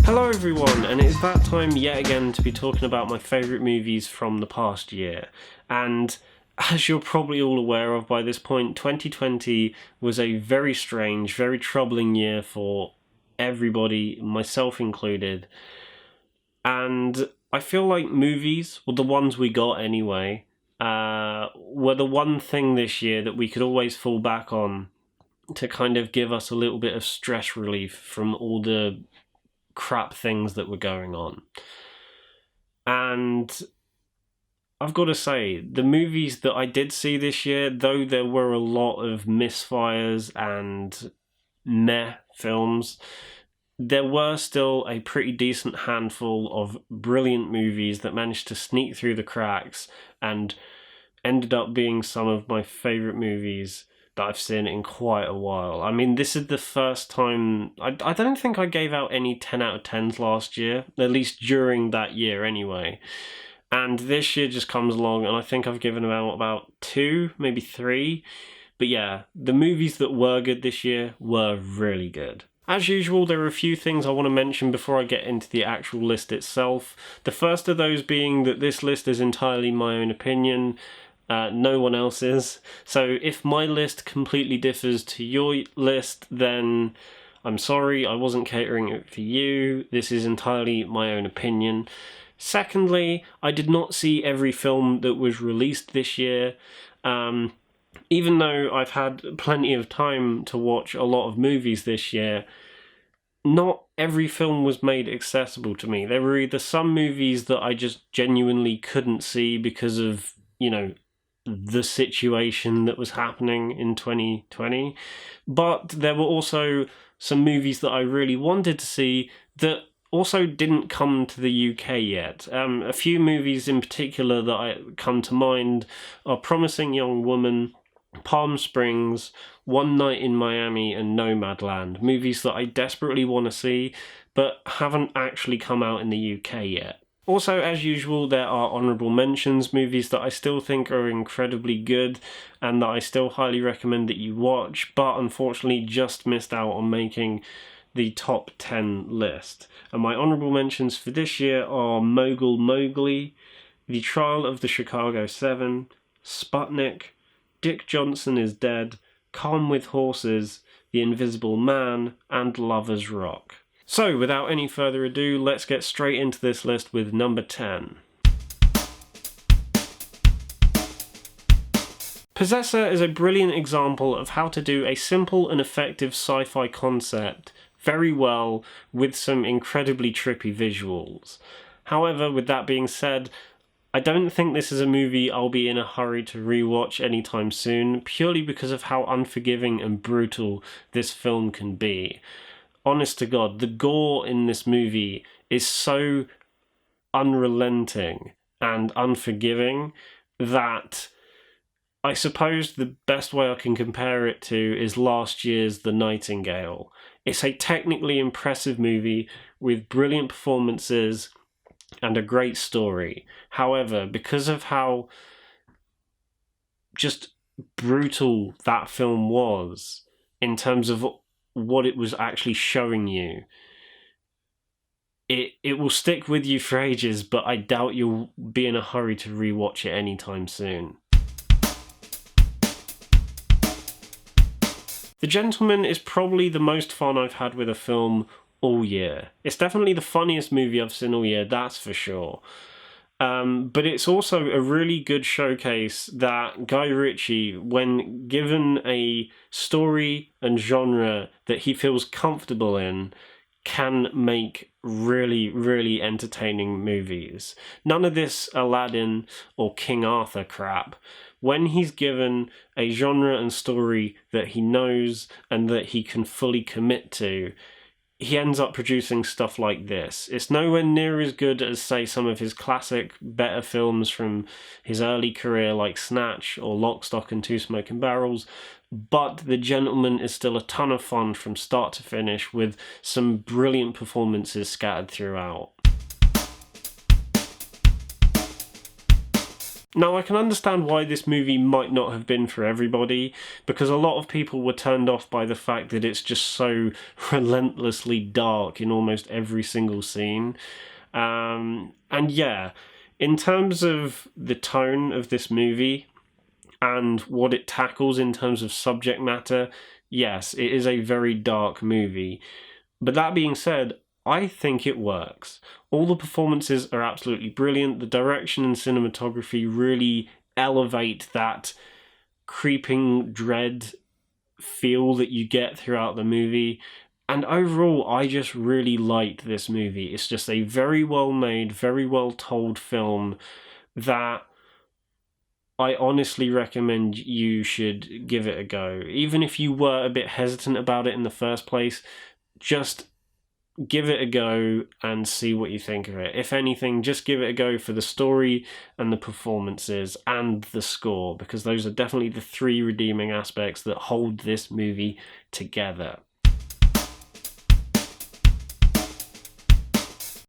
Hello everyone, and it's that time yet again to be talking about my favourite movies from the past year. And as you're probably all aware of by this point, 2020 was a very strange, very troubling year for everybody, myself included. And I feel like movies, or the ones we got anyway, were the one thing this year that we could always fall back on to kind of give us a little bit of stress relief from all the crap things that were going on. And I've got to say, the movies that I did see this year, though there were a lot of misfires and meh films, there were still a pretty decent handful of brilliant movies that managed to sneak through the cracks and ended up being some of my favourite movies that I've seen in quite a while. I mean, this is the first time... I don't think I gave out any 10 out of 10s last year, at least during that year anyway. And this year just comes along, and I think I've given out about 2, maybe 3. But yeah, the movies that were good this year were really good. As usual, there are a few things I want to mention before I get into the actual list itself. The first of those being that this list is entirely my own opinion. No one else's. So if my list completely differs to your list, then I'm sorry, I wasn't catering it for you. This is entirely my own opinion. Secondly, I did not see every film that was released this year. Even though I've had plenty of time to watch a lot of movies this year, not every film was made accessible to me. There were either some movies that I just genuinely couldn't see because of, the situation that was happening in 2020. But there were also some movies that I really wanted to see that also didn't come to the UK yet. A few movies in particular that come to mind are Promising Young Woman, Palm Springs, One Night in Miami, and Nomadland. Movies that I desperately want to see, but haven't actually come out in the UK yet. Also, as usual, there are honourable mentions, movies that I still think are incredibly good and that I still highly recommend that you watch, but unfortunately just missed out on making the top 10 list. And my honourable mentions for this year are Mogul Mowgli, The Trial of the Chicago 7, Sputnik, Dick Johnson is Dead, Calm with Horses, The Invisible Man, and Lovers Rock. So, without any further ado, let's get straight into this list with number 10. Possessor is a brilliant example of how to do a simple and effective sci-fi concept very well with some incredibly trippy visuals. However, with that being said, I don't think this is a movie I'll be in a hurry to rewatch anytime soon, purely because of how unforgiving and brutal this film can be. Honest to God, the gore in this movie is so unrelenting and unforgiving that I suppose the best way I can compare it to is last year's The Nightingale. It's a technically impressive movie with brilliant performances and a great story. However, because of how just brutal that film was in terms of what it was actually showing you, it will stick with you for ages, but I doubt you'll be in a hurry to rewatch it anytime soon. The Gentleman is probably the most fun I've had with a film all year. It's definitely the funniest movie I've seen all year, that's for sure. But it's also a really good showcase that Guy Ritchie, when given a story and genre that he feels comfortable in, can make really, really entertaining movies. None of this Aladdin or King Arthur crap. When he's given a genre and story that he knows and that he can fully commit to, he ends up producing stuff like this. It's nowhere near as good as, say, some of his classic, better films from his early career like Snatch or Lock, Stock and Two Smoking Barrels, but The Gentleman is still a ton of fun from start to finish with some brilliant performances scattered throughout. Now, I can understand why this movie might not have been for everybody, because a lot of people were turned off by the fact that it's just so relentlessly dark in almost every single scene. And yeah, in terms of the tone of this movie and what it tackles in terms of subject matter, yes, it is a very dark movie. But that being said, I think it works. All the performances are absolutely brilliant. The direction and cinematography really elevate that creeping dread feel that you get throughout the movie. And overall, I just really liked this movie. It's just a very well made, very well told film that I honestly recommend you should give it a go. Even if you were a bit hesitant about it in the first place, just give it a go and see what you think of it. If anything, just give it a go for the story and the performances and the score, because those are definitely the three redeeming aspects that hold this movie together.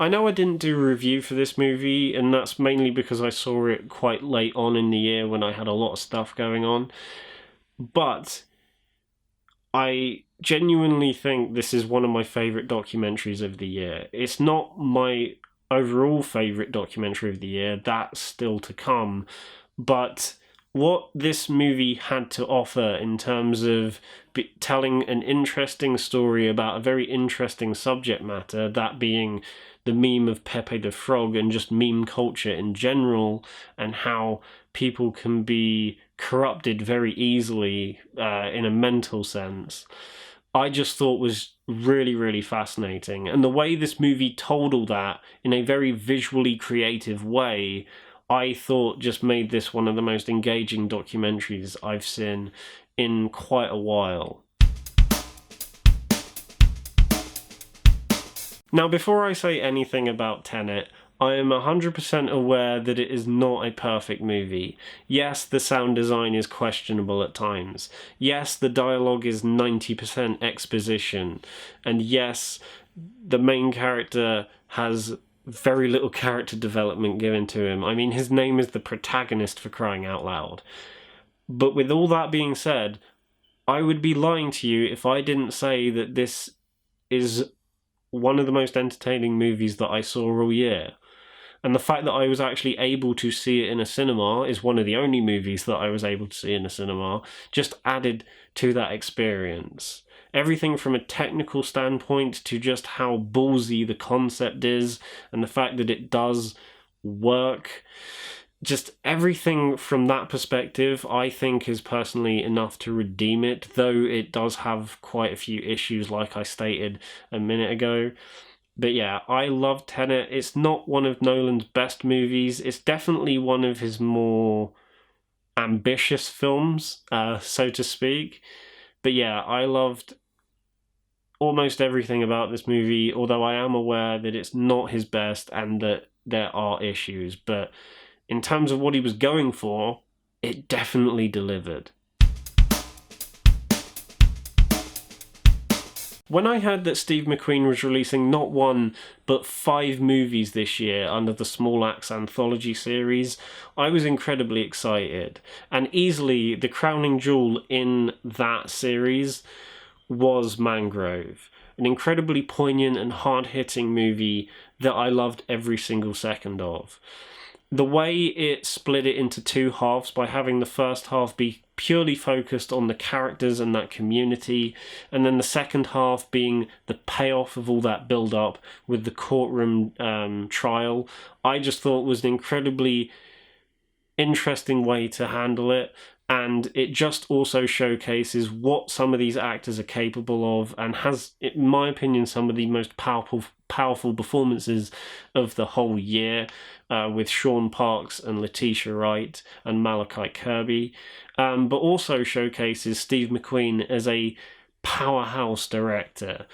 I know I didn't do a review for this movie, and that's mainly because I saw it quite late on in the year when I had a lot of stuff going on, but I genuinely think this is one of my favourite documentaries of the year. It's not my overall favourite documentary of the year, that's still to come, but what this movie had to offer in terms of telling an interesting story about a very interesting subject matter, that being the meme of Pepe the Frog and just meme culture in general, and how people can be corrupted very easily in a mental sense, I just thought was really, really fascinating. And the way this movie told all that in a very visually creative way, I thought just made this one of the most engaging documentaries I've seen in quite a while. Now, before I say anything about Tenet, I am 100% aware that it is not a perfect movie. Yes, the sound design is questionable at times. Yes, the dialogue is 90% exposition. And yes, the main character has very little character development given to him. I mean, his name is the protagonist, for crying out loud. But with all that being said, I would be lying to you if I didn't say that this is one of the most entertaining movies that I saw all year. And the fact that I was actually able to see it in a cinema, is one of the only movies that I was able to see in a cinema, just added to that experience. Everything from a technical standpoint to just how ballsy the concept is, and the fact that it does work. Just everything from that perspective, I think, is personally enough to redeem it, though it does have quite a few issues, like I stated a minute ago. But yeah, I love Tenet. It's not one of Nolan's best movies. It's definitely one of his more ambitious films, so to speak. But yeah, I loved almost everything about this movie, although I am aware that it's not his best and that there are issues. But in terms of what he was going for, it definitely delivered. When I heard that Steve McQueen was releasing not one, but 5 movies this year under the Small Axe anthology series, I was incredibly excited. And easily, the crowning jewel in that series was Mangrove. An incredibly poignant and hard-hitting movie that I loved every single second of. The way it split it into 2 halves by having the first half be purely focused on the characters and that community, and then the second half being the payoff of all that build-up with the courtroom trial, I just thought was an incredibly interesting way to handle it. And it just also showcases what some of these actors are capable of, and has, in my opinion, some of the most powerful performances of the whole year, with Sean Parks and Letitia Wright and Malachi Kirby, but also showcases Steve McQueen as a powerhouse director.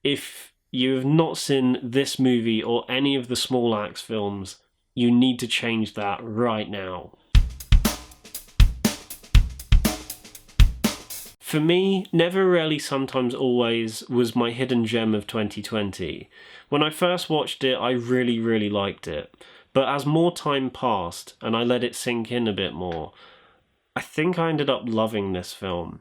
If you have not seen this movie or any of the Small Axe films, you need to change that right now. For me, Never, Rarely, Sometimes, Always was my hidden gem of 2020. When I first watched it, I really, really liked it. But as more time passed and I let it sink in a bit more, I think I ended up loving this film.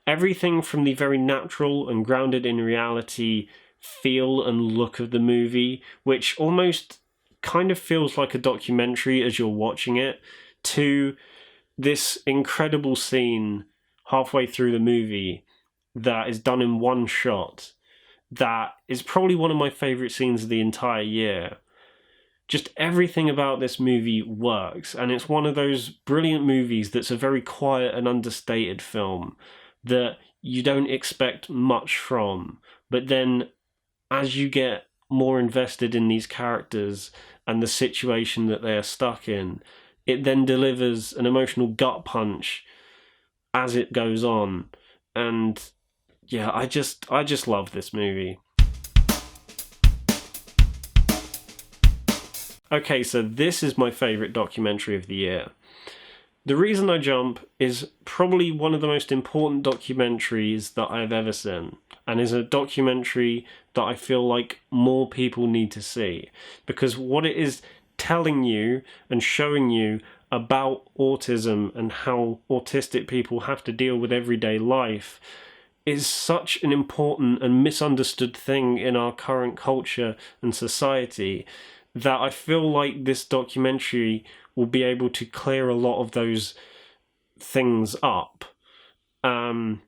Everything from the very natural and grounded in reality feel and look of the movie, which almost kind of feels like a documentary as you're watching it, to this incredible scene halfway through the movie that is done in one shot that is probably one of my favourite scenes of the entire year. Just everything about this movie works, and it's one of those brilliant movies that's a very quiet and understated film that you don't expect much from, but then as you get more invested in these characters and the situation that they are stuck in, it then delivers an emotional gut punch as it goes on. And yeah, I just love this movie. Okay, so this is my favourite documentary of the year. The Reason I Jump is probably one of the most important documentaries that I've ever seen, and is a documentary that I feel like more people need to see, because what it is telling you and showing you about autism and how autistic people have to deal with everyday life is such an important and misunderstood thing in our current culture and society that I feel like this documentary will be able to clear a lot of those things up. And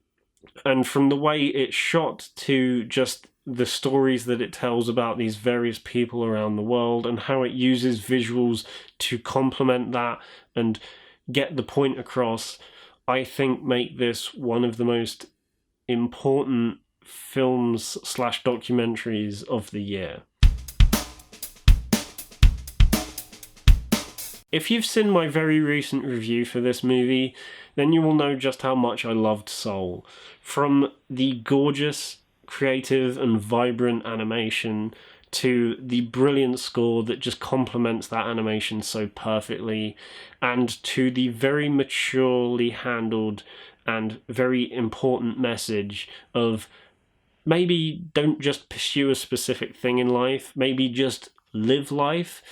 from the way it's shot to just the stories that it tells about these various people around the world and how it uses visuals to complement that and get the point across, I think make this one of the most important films / documentaries of the year. If you've seen my very recent review for this movie, then you will know just how much I loved Soul. From the gorgeous, creative and vibrant animation to the brilliant score that just complements that animation so perfectly, and to the very maturely handled and very important message of maybe don't just pursue a specific thing in life, maybe just live life,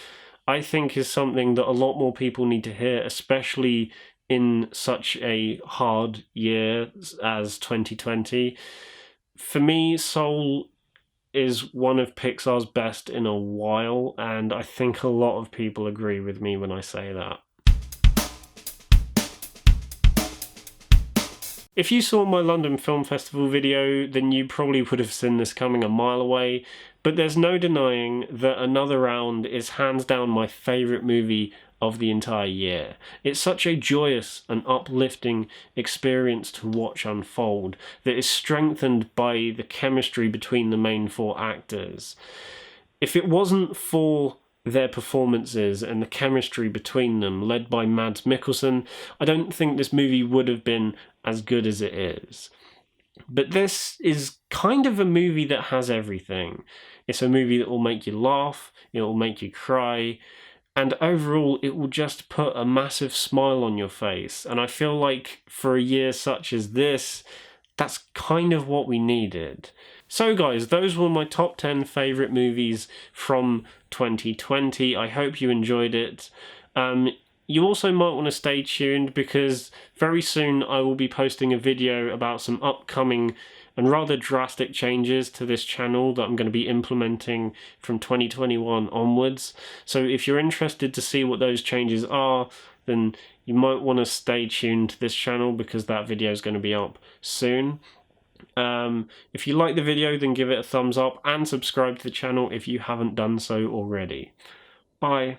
I think is something that a lot more people need to hear, especially in such a hard year as 2020. For me, Soul is one of Pixar's best in a while, and I think a lot of people agree with me when I say that. If you saw my London Film Festival video, then you probably would have seen this coming a mile away, but there's no denying that Another Round is hands down my favourite movie of the entire year. It's such a joyous and uplifting experience to watch unfold that is strengthened by the chemistry between the main four actors. If it wasn't for their performances and the chemistry between them, led by Mads Mikkelsen, I don't think this movie would have been as good as it is. But this is kind of a movie that has everything. It's a movie that will make you laugh, it will make you cry, and overall it will just put a massive smile on your face. And I feel like for a year such as this, that's kind of what we needed. So guys, those were my top 10 favourite movies from 2020. I hope you enjoyed it. You also might want to stay tuned because very soon I will be posting a video about some upcoming and rather drastic changes to this channel that I'm going to be implementing from 2021 onwards. So if you're interested to see what those changes are, then you might want to stay tuned to this channel because that video is going to be up soon. If you like the video, then give it a thumbs up and subscribe to the channel if you haven't done so already. Bye.